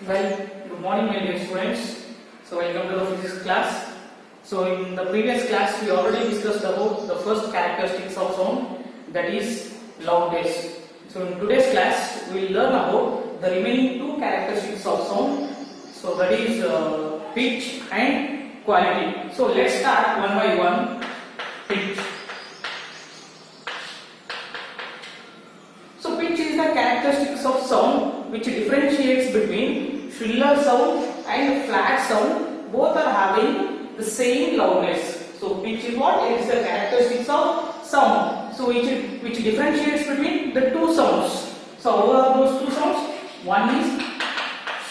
Well, good morning, my dear students. So, welcome to the physics class. So, in the previous class, we already discussed about the first characteristics of sound, that is loudness. So, in today's class, we will learn about the remaining two characteristics of sound. So, that is pitch and quality. So, let's start one by one. Pitch. So, pitch is the characteristics of sound which differentiates between shriller sound and flat sound. Both are having the same loudness. So, pitch is what? It is the characteristics of sound. So, which differentiates between the two sounds. So, how are those two sounds? One is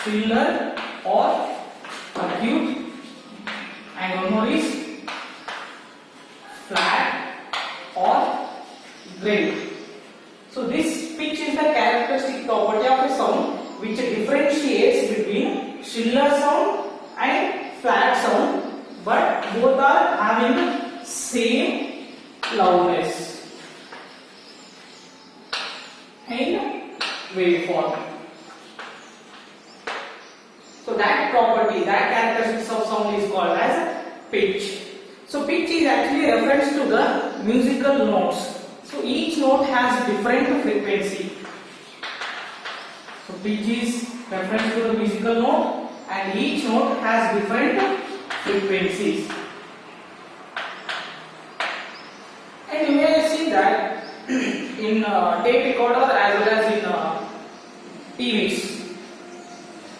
shriller or acute, and one more is flat or grave. So this pitch is the characteristic property of a sound which differentiates between shriller sound and flat sound, but both are having the same loudness and waveform. So that property, that characteristics of sound is called as pitch. So pitch is actually a reference to the musical notes. So each note has different frequency. So pitch is reference to the musical note, and each note has different frequencies. And you may see that in tape recorder as well as in TVs.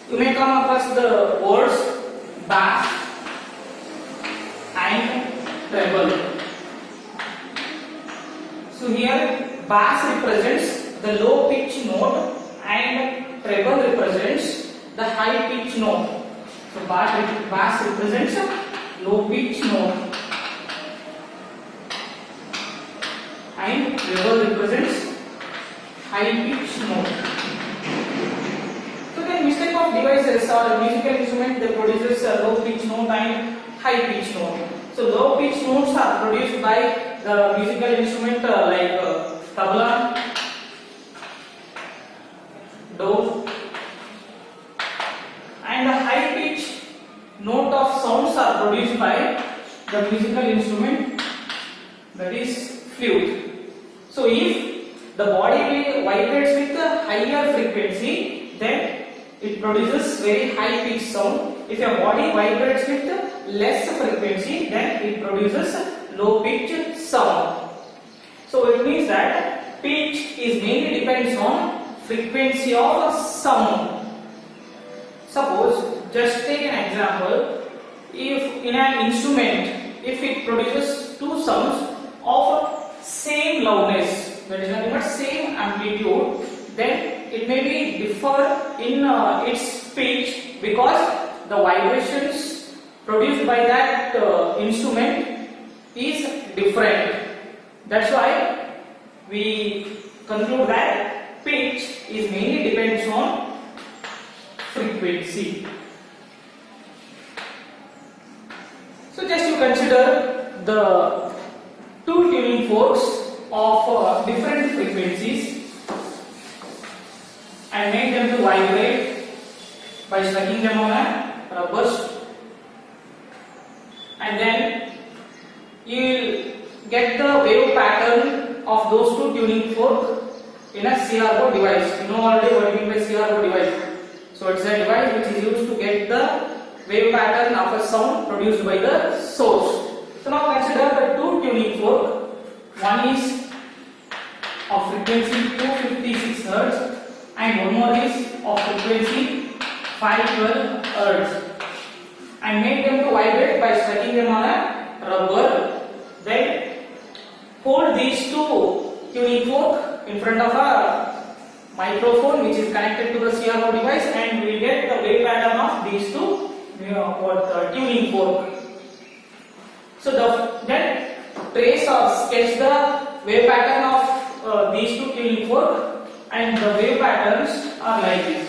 You may come across the words bass and treble. So here bass represents the low pitch note and treble represents the high pitch note. So bass represents low pitch note and treble represents high pitch note. So the mistake of devices or musical instrument, they produces a low pitch note and high pitch note. So low pitch notes are produced by the musical instrument like tabla, do, and the high pitch note of sounds are produced by the musical instrument, that is flute. So if the body vibrates with a higher frequency, then it produces very high pitch sound. If your body vibrates with less frequency, then it produces low pitch sound. So it means that pitch is mainly depends on frequency of sound. Suppose, just take an example, if in an instrument, if it produces two sounds of same loudness, that is nothing but same amplitude, then it may be differ in its pitch because the vibrations produced by that instrument is different. That's why we conclude that pitch is mainly depends on frequency. So just you consider the two tuning forks of different frequencies and make them to vibrate by striking them on a rubber, and then you will get the wave pattern of those two tuning fork in a CRO device. You know already what we mean by CRO device. So it's a device which is used to get the wave pattern of a sound produced by the source. So now consider the two tuning fork. One is of frequency 256 Hz and one more is of frequency 512 Hz, and make them to vibrate by striking them on a rubber. Then hold these two tuning fork in front of a microphone which is connected to the CRO device, and we will get the wave pattern of these two tuning fork. So then trace or sketch the wave pattern of these two tuning fork, and the wave patterns are like this.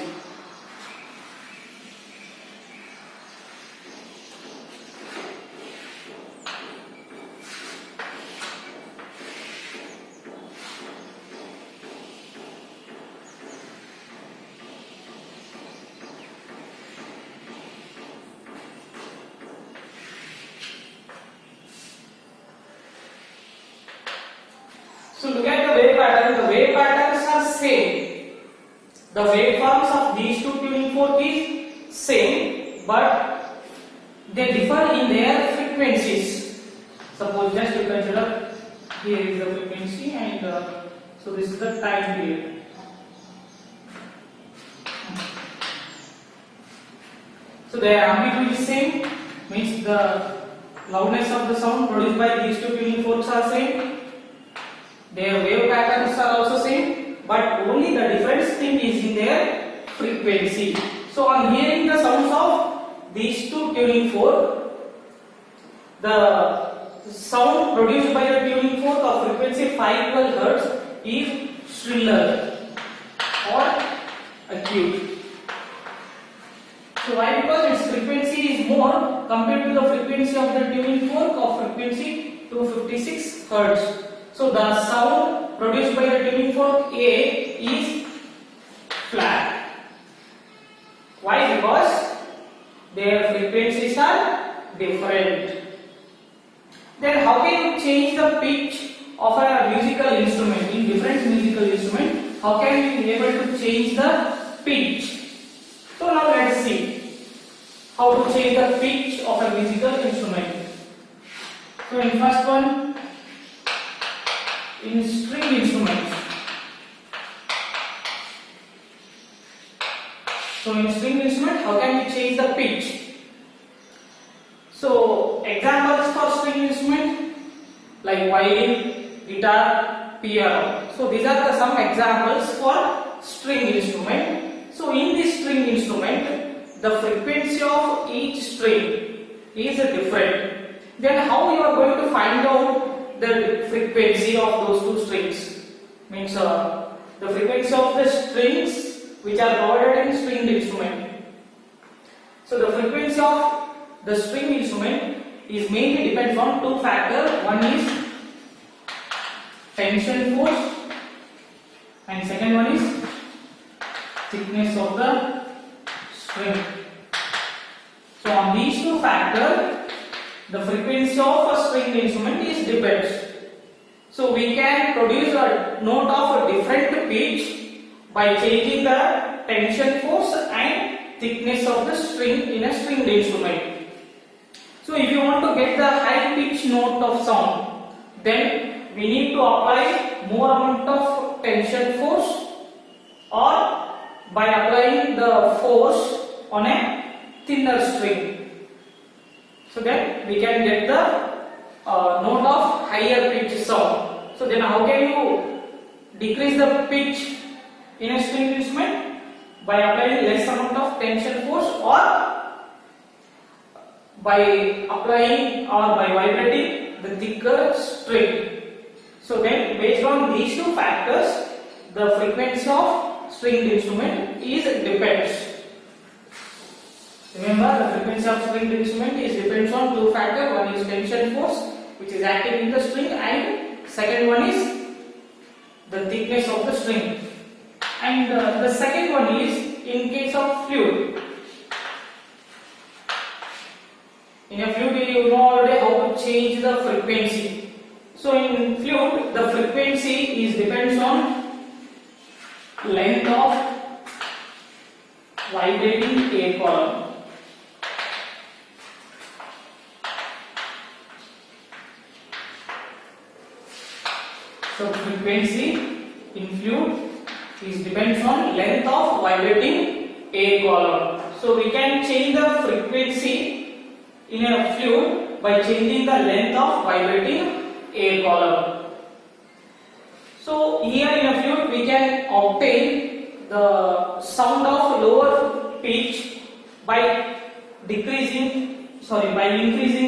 the wave patterns are same. The waveforms of these two tuning fork is same, but they differ in their frequencies. Suppose just you consider here is the frequency and so this is the time period. So their amplitude is same, means the loudness of the sound produced by these two tuning forks are same. Their wave patterns are also same, but only the difference thing is in their frequency. So on hearing the sounds of these two tuning fork, the sound produced by the tuning fork of frequency 512 Hz is shriller or acute. So why? Because its frequency is more compared to the frequency of the tuning fork of frequency 256 Hz. So the sound produced by the tuning fork A is flat. Why? Because their frequencies are different. Then how can you change the pitch of a musical instrument? In different musical instrument, how can you be able to change the pitch? So now let's see how to change the pitch of a musical instrument. So in first one, in string instruments. So in string instrument, how can we change the pitch? So examples for string instrument like violin, guitar, piano. So these are some examples for string instrument. So in this string instrument, the frequency of each string is different. Then how you are going to find out the frequency of those two strings? Means the frequency of the strings which are provided in stringed instrument. So the frequency of the string instrument is mainly depends on two factors. One is tension force and second one is thickness of the string. So on these two factors, the frequency of a string instrument is depends. So we can produce a note of a different pitch by changing the tension force and thickness of the string in a stringed instrument. So if you want to get the high pitch note of sound, then we need to apply more amount of tension force or by applying the force on a thinner string. So then we can get the note of higher pitch sound. So then how can you decrease the pitch in a string instrument? By applying less amount of tension force or by applying or by vibrating the thicker string. So then based on these two factors, the frequency of stringed instrument is depends. Remember, the frequency of stringed instrument is depends on two factors. One is tension force which is acting in the string and second one is the thickness of the string. And the second one is in case of flute. In a flute you know already how to change the frequency. So in flute the frequency is depends on length of vibrating air column. So frequency in flute is depends on length of vibrating air column. So we can change the frequency in a flute by changing the length of vibrating air column. So here in a flute we can obtain the sound of lower pitch by increasing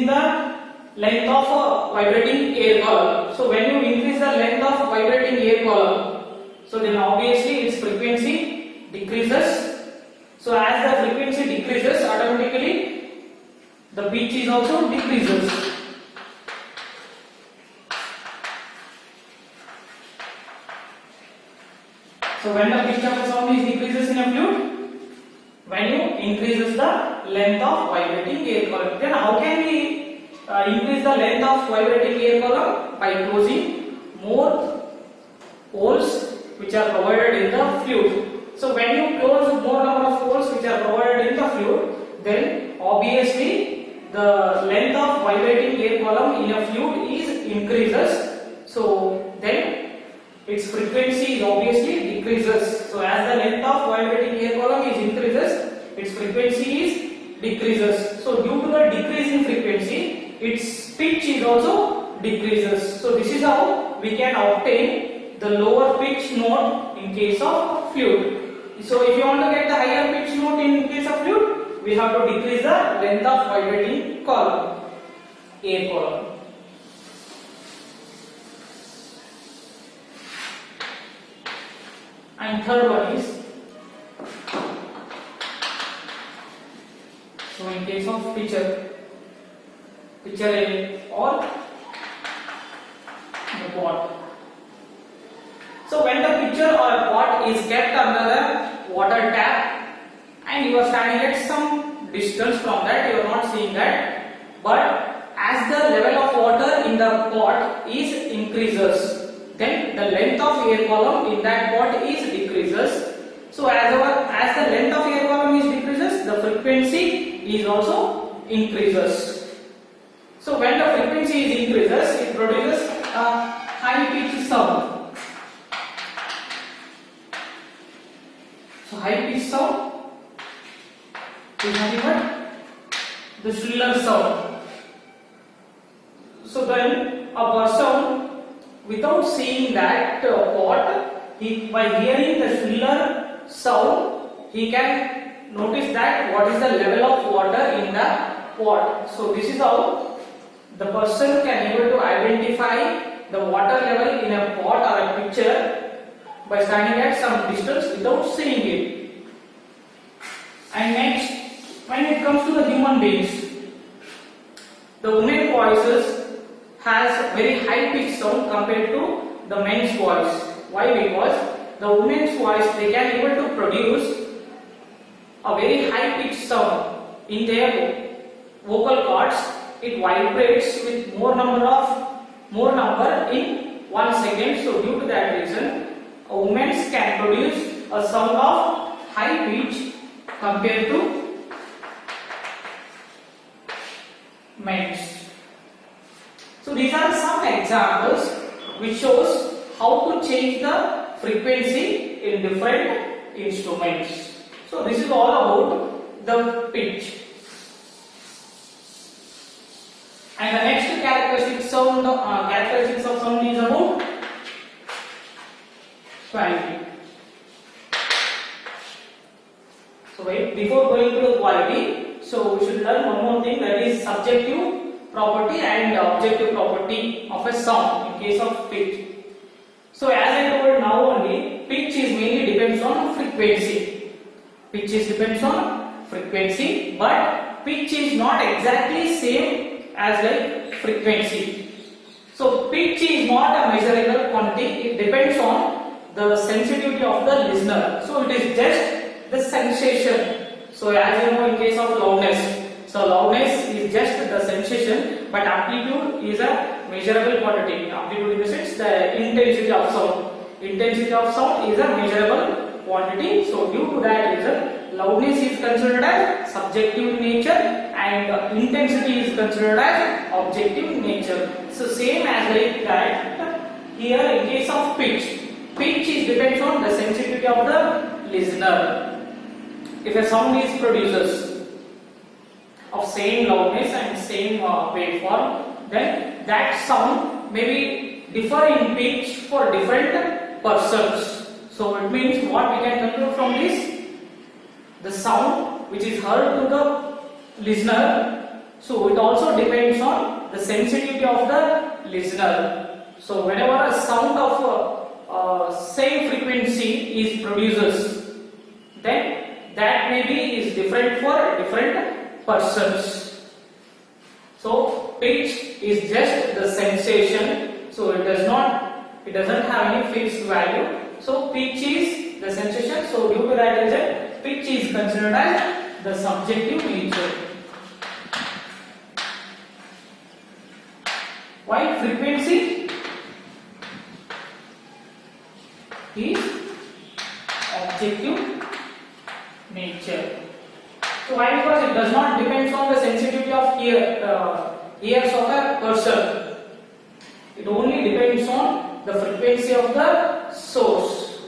the length of vibrating air column. So when you increase the length of vibrating air column, so then obviously its frequency decreases. So as the frequency decreases, automatically the pitch is also decreases. So when the pitch of the sound is decreases in a flute, when you increases the length of vibrating air column. Then how can we increase the length of vibrating air column? By closing more holes which are provided in the fluid. So when you close more number of holes which are provided in the fluid, then obviously the length of vibrating air column in a fluid is increases. So then its frequency is obviously decreases. So as the length of vibrating air column is increases, its frequency is decreases. So due to the decrease in frequency, its pitch is also decreases. So this is how we can obtain the lower pitch note in case of fluid. So if you want to get the higher pitch note in case of fluid, we have to decrease the length of vibrating column, air column. And third one is, so in case of pitcher A or the pot. So when the pitcher or pot is kept under the water tap and you are standing at some distance from that, you are not seeing that, but as the level of water in the pot is increases, then the length of air column in that pot is decreases. So as the length of air column is decreases, the frequency is also increases. So when the frequency is increases, it produces a high pitch sound. So high pitch sound is nothing but the shriller sound. So then a person, without seeing that pot, by hearing the shriller sound, he can notice that what is the level of water in the pot. So this is how the person can able to identify the water level in a pot or a pitcher by standing at some distance without seeing it. And next, when it comes to the human beings, the women's voices has very high pitch sound compared to the men's voice. Why? Because the women's voice, they can able to produce a very high pitch sound in their vocal cords. It vibrates with more number in 1 second. So due to that reason, a woman can produce a sound of high pitch compared to men's. So these are some examples which shows how to change the frequency in different instruments. So this is all about the pitch. And the next characteristics of sound is about quality. So before going to the quality, so we should learn one more thing, that is subjective property and objective property of a sound in case of pitch. So as I told now only, pitch is mainly depends on frequency. Pitch is depends on frequency, but pitch is not exactly same as like frequency. So pitch is not a measurable quantity, it depends on the sensitivity of the listener. So it is just the sensation. So as you know, in case of loudness, so loudness is just the sensation, but amplitude is a measurable quantity. Amplitude in the sense the intensity of sound. Intensity of sound is a measurable quantity. So due to that reason, loudness is considered as subjective in nature and intensity is considered as objective in nature. So same as like that here in case of pitch. Pitch is depends on the sensitivity of the listener. If a sound is produces of same loudness and same waveform, then that sound may be differ in pitch for different persons. So it means what we can conclude from this, the sound which is heard to the listener, so it also depends on the sensitivity of the listener. So whenever a sound of same frequency is produces, then that maybe is different for different persons. So pitch is just the sensation, so it doesn't have any fixed value. So pitch is the sensation, so due to that reason, pitch is considered as the subjective nature. While frequency So why? Because it does not depend on the sensitivity of ears of a person. It only depends on the frequency of the source.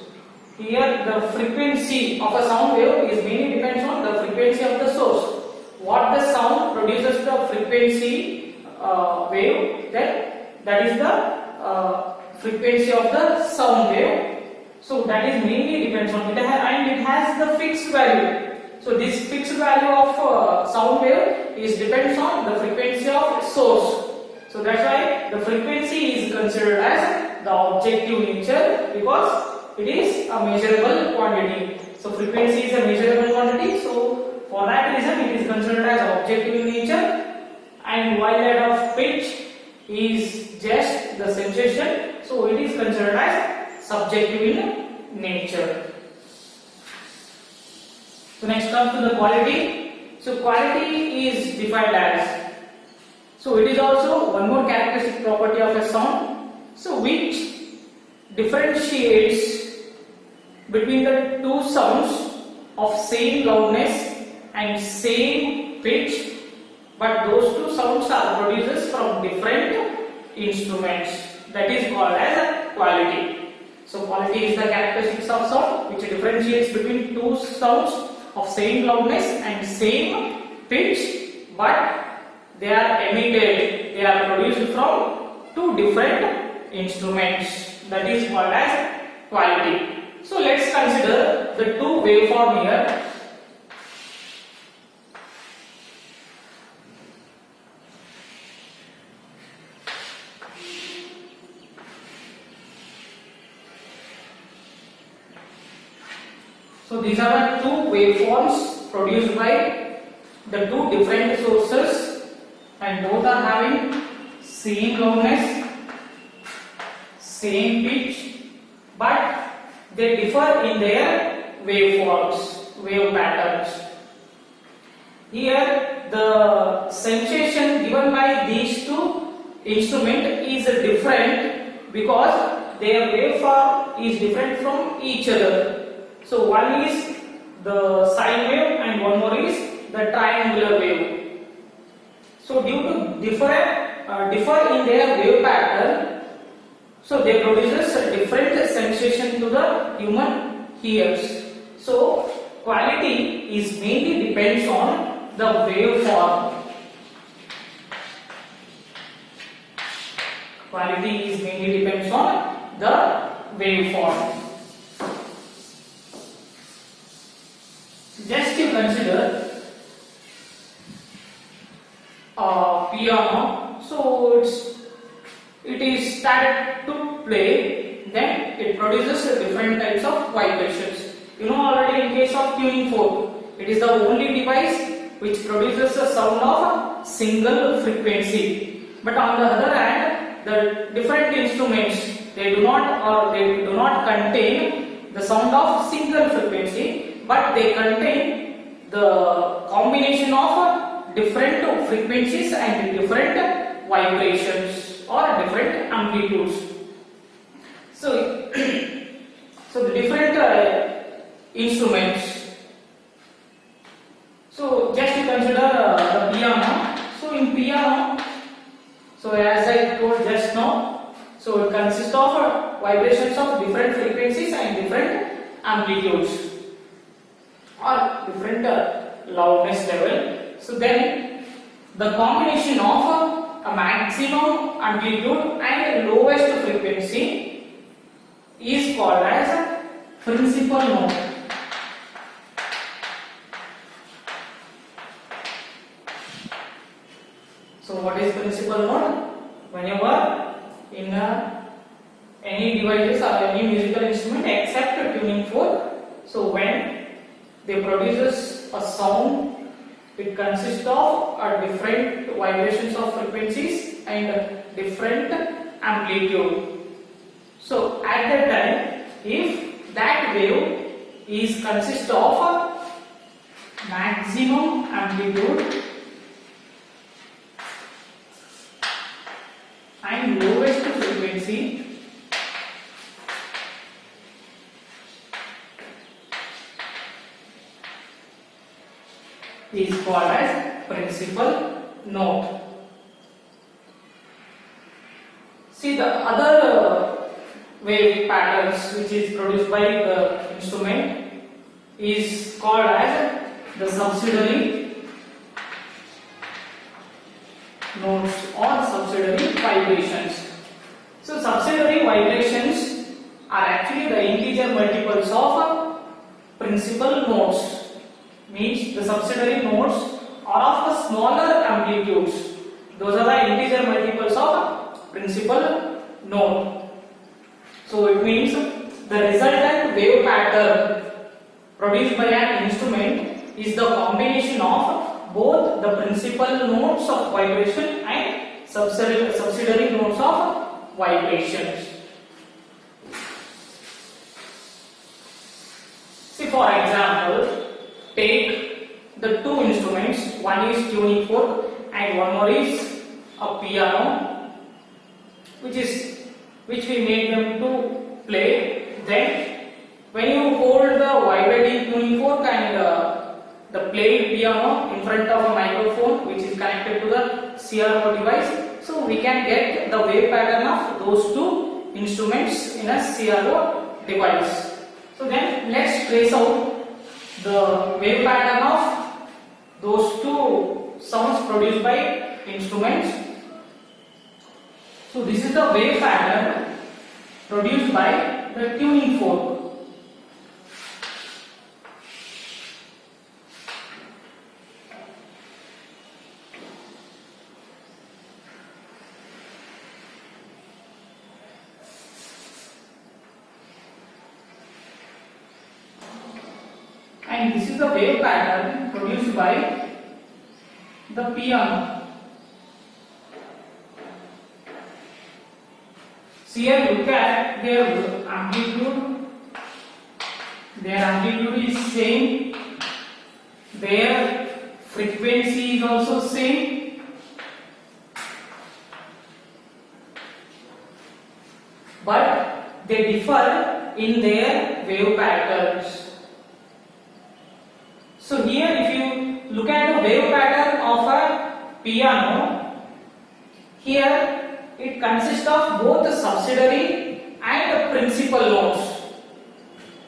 Here the frequency of a sound wave is mainly depends on the frequency of the source. What the sound produces the frequency wave, then that is the frequency of the sound wave. So that is mainly depends on it, and it has the fixed value. So this fixed value of sound wave is depends on the frequency of source. So that's why the frequency is considered as the objective nature, because it is a measurable quantity. So frequency is a measurable quantity. So for that reason it is considered as objective in nature, and while that of pitch is just the sensation, so it is considered as subjective in nature. So next comes to the quality. So quality is defined as, so it is also one more characteristic property of a sound, so which differentiates between the two sounds of same loudness and same pitch, but those two sounds are produced from different instruments. That is called as a quality. So quality is the characteristics of sound which differentiates between two sounds of same loudness and same pitch, but they are emitted, they are produced from two different instruments. That is called as quality. So let's consider the two waveform here. So these are the two waveforms produced by the two different sources, and both are having same loudness, same pitch, but they differ in their waveforms, wave patterns. Here the sensation given by these two instruments is different because their waveform is different from each other. So one is the sine wave and one more is the triangular wave. So due to differ in their wave pattern, so they produces a different sensation to the human ears. So quality is mainly depends on the waveform. Quality is mainly depends on the waveform. Just to consider piano. So it is started to play, then it produces different types of vibrations. You know already in case of tuning fork, it is the only device which produces a sound of a single frequency. But on the other hand, the different instruments they do not contain the sound of single frequency, but they contain the combination of different frequencies and different vibrations or different amplitudes. So, so the different instruments. So just to consider the piano. So in piano, so as I told just now, so it consists of vibrations of different frequencies and different amplitudes or different loudness level. So then the combination of a maximum amplitude and lowest frequency is called as a principal note. So what is principal note? Whenever in any devices or any musical instrument except tuning fork, so when they produces a sound, it consists of different vibrations of frequencies and different amplitude. So at that time, if that wave is consist of a maximum amplitude and lowest frequency, is called as principal note. See, the other wave patterns which is produced by the instrument is called as the subsidiary notes or subsidiary vibrations. So subsidiary vibrations are actually the integer multiples of principal notes. Means the subsidiary notes are of the smaller amplitudes. Those are the integer multiples of principal note. So it means the resultant wave pattern produced by an instrument is the combination of both the principal notes of vibration and subsidiary notes of vibrations. See, for example, take the two instruments, one is tuning fork and one more is a piano, which we made them to play. Then when you hold the vibrating tuning fork and the played piano in front of a microphone which is connected to the CRO device, so we can get the wave pattern of those two instruments in a CRO device. So then let's trace out the wave pattern of those two sounds produced by instruments. So this is the wave pattern produced by the tuning fork. And this is the wave pattern produced by the piano. So here look at their amplitude. Their amplitude is same. Their frequency is also same. But they differ in their wave patterns. So here if you look at the wave pattern of a piano, here it consists of both the subsidiary and the principal notes.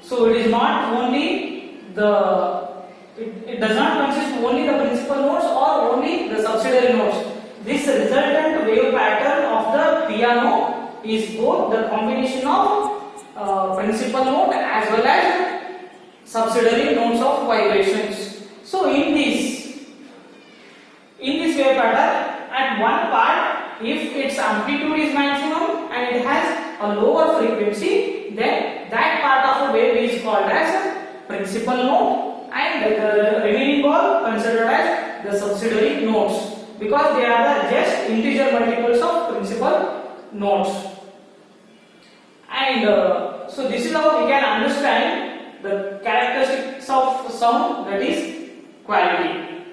So it is not only it does not consist only the principal notes or only the subsidiary notes. This resultant wave pattern of the piano is both the combination of principal note as well as subsidiary notes of vibrations. So in this wave pattern, at one part, if its amplitude is maximum and it has a lower frequency, then that part of the wave is called as principal note, and the remaining part considered as the subsidiary notes, because they are the just integer multiples of principal notes. And so this is how we can understand the characteristics of sound, that is quality.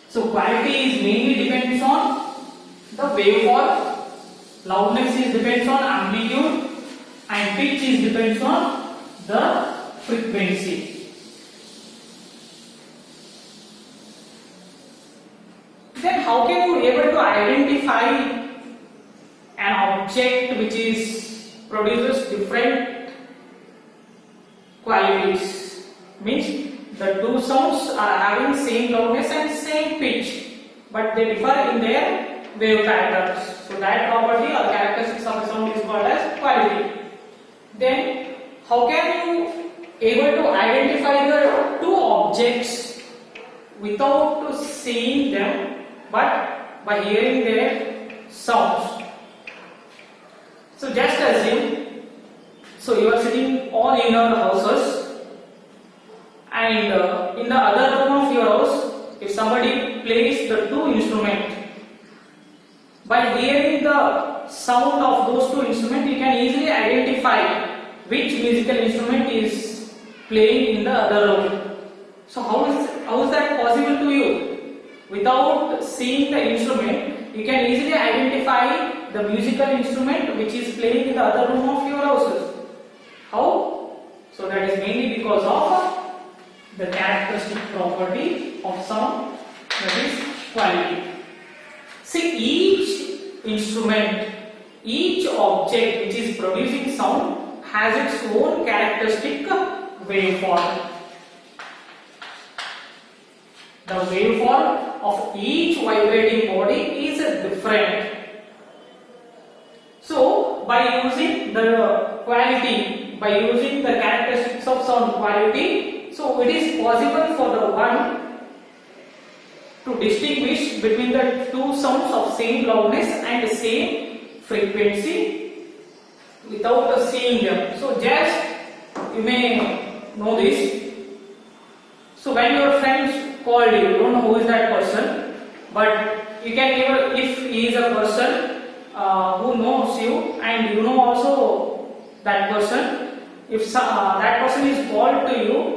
So quality is mainly depends on the waveform, loudness is depends on amplitude, and pitch is depends on the frequency. Then how can you able to identify an object which is produces different qualities? Means the two sounds are having same loudness and same pitch, but they differ in their wave patterns. So that property or characteristics of the sound is called as quality. Then how can you able to identify the two objects without seeing them, but by hearing their sounds? So just assume, so you are sitting all in your houses, and in the other room of your house, if somebody plays the two instruments, by hearing the sound of those two instruments, you can easily identify which musical instrument is playing in the other room. So how is that possible to you? Without seeing the instrument, you can easily identify the musical instrument which is playing in the other room of your houses. How? So that is mainly because of the characteristic property. property of sound, that is quality. See, each instrument, each object which is producing sound has its own characteristic waveform. The waveform of each vibrating body is different. So, by using the quality, by using the characteristics of sound quality, so it is possible for the one to distinguish between the two sounds of same loudness and same frequency without seeing them. So, just you may know this. So, when your friends called you, you don't know who is that person, but you can even, if he is a person who knows you and you know also that person, if that person is called to you,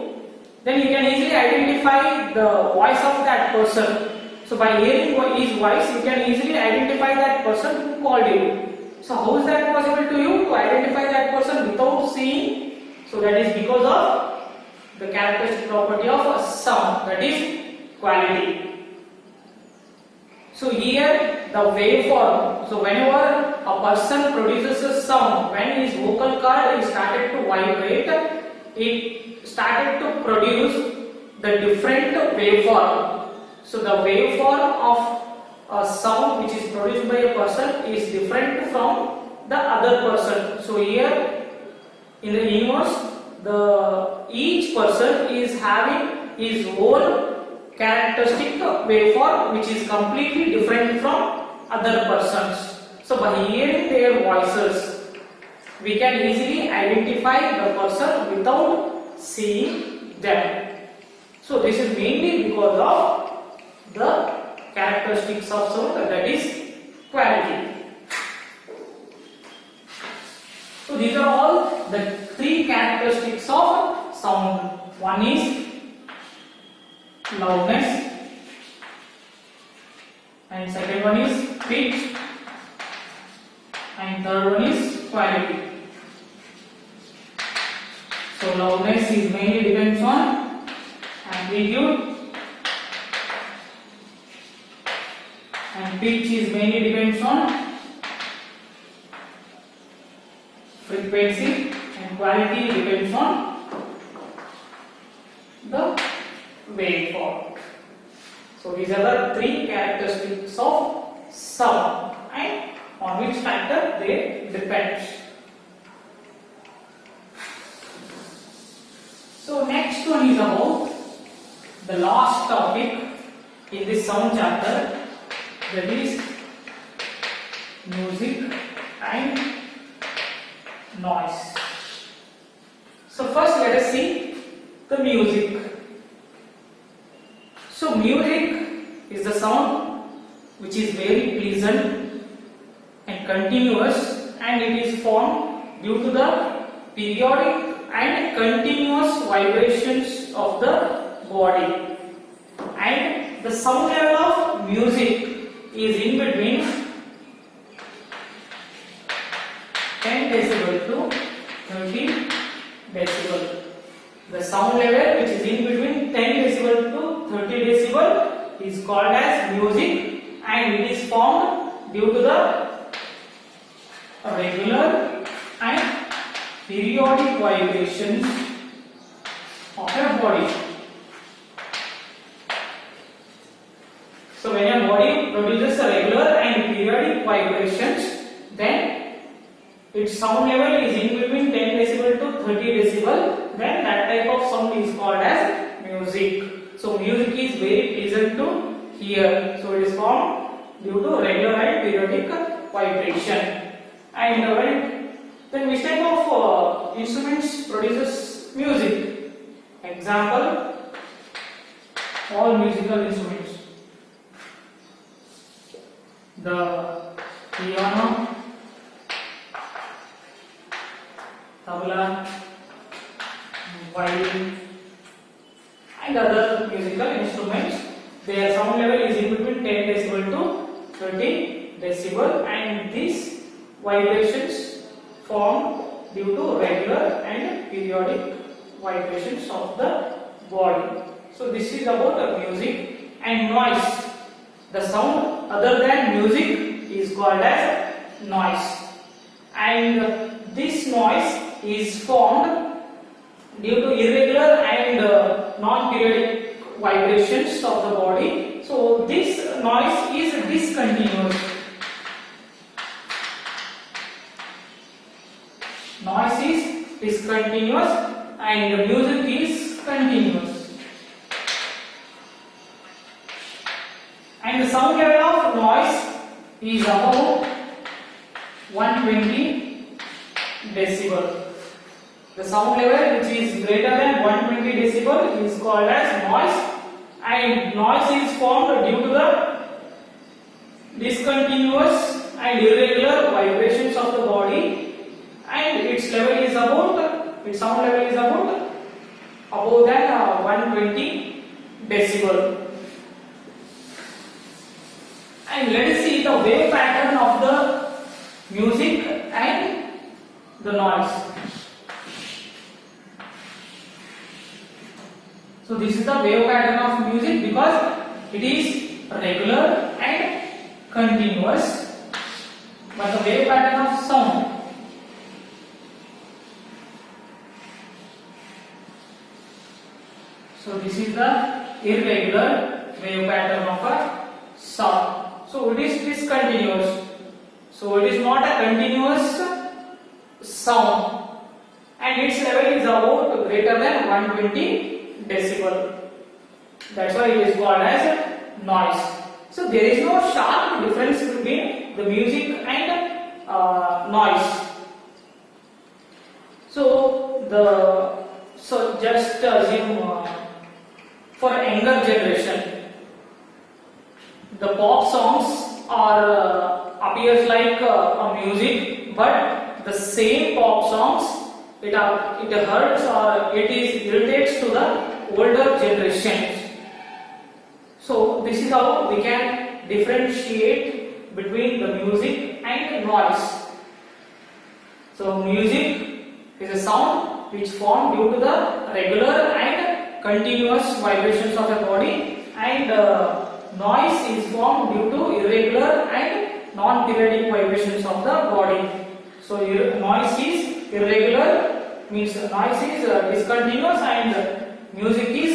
then you can easily identify the voice of that person. So by hearing his voice, you can easily identify that person who called you. So how is that possible to you to identify that person without seeing? So that is because of the characteristic property of a sound, that is quality. So here the waveform. So whenever a person produces a sound, when his vocal cord is started to vibrate, it started to produce the different waveform. So the waveform of a sound which is produced by a person is different from the other person. So here in the universe, each person is having his own characteristic waveform which is completely different from other persons. So by hearing their voices, we can easily identify the person without seeing them. So this is mainly because of the characteristics of sound, that is quality. So these are all the three characteristics of sound. One is loudness, and second one is pitch, and third one is quality. So loudness is mainly depends on amplitude, and pitch is mainly depends on frequency, and quality depends on the waveform. So these are the three characteristics of sound and on which factor they depend. So next one is about the last topic in this sound chapter, that is music and noise. So first let us see the music. So music is the sound which is very pleasant and continuous, and it is formed due to the periodic and continuous vibrations of the body. And the sound level of music is in between 10 decibel to 30 decibel. The sound level which is in between 10 decibel to 30 decibel is called as music, and it is formed due to the regular and periodic vibrations of a body. So when a body produces a regular and periodic vibrations, then its sound level is in between 10 decibel to 30 decibel, then that type of sound is called as music. So music is very pleasant to hear. So it is formed due to regular and periodic vibration. And then which type of instruments produces music? Example, all musical instruments. The piano, tabla, violin, and other musical instruments. Their sound level is in between 10 decibel to 30 decibel, and these vibrations formed due to regular and periodic vibrations of the body. So this is about music. And noise. The sound other than music is called as noise. And this noise is formed due to irregular and non-periodic vibrations of the body. So this noise is discontinuous. Noise is discontinuous and music is continuous. And the sound level of noise is about 120 decibel. The sound level which is greater than 120 decibel is called as noise, and noise is formed due to the discontinuous and irregular vibrations of the body, and its sound level is about above than 120 decibel. And let us see the wave pattern of the music and the noise. So this is the wave pattern of music because it is regular and continuous, but the wave pattern of sound, so this is the irregular wave pattern of a sound. So it is discontinuous. So it is not a continuous sound, and its level is about greater than 120 decibel. That's why it is called as noise. So there is no sharp difference between the music and noise. So just assume for younger generation, the pop songs are appears like a music, but the same pop songs it hurts or it is irritates to the older generations. So this is how we can differentiate between the music and noise. So music is a sound which formed due to the regular and continuous vibrations of the body, and noise is formed due to irregular and non-periodic vibrations of the body. So noise is irregular, means noise is discontinuous, and music is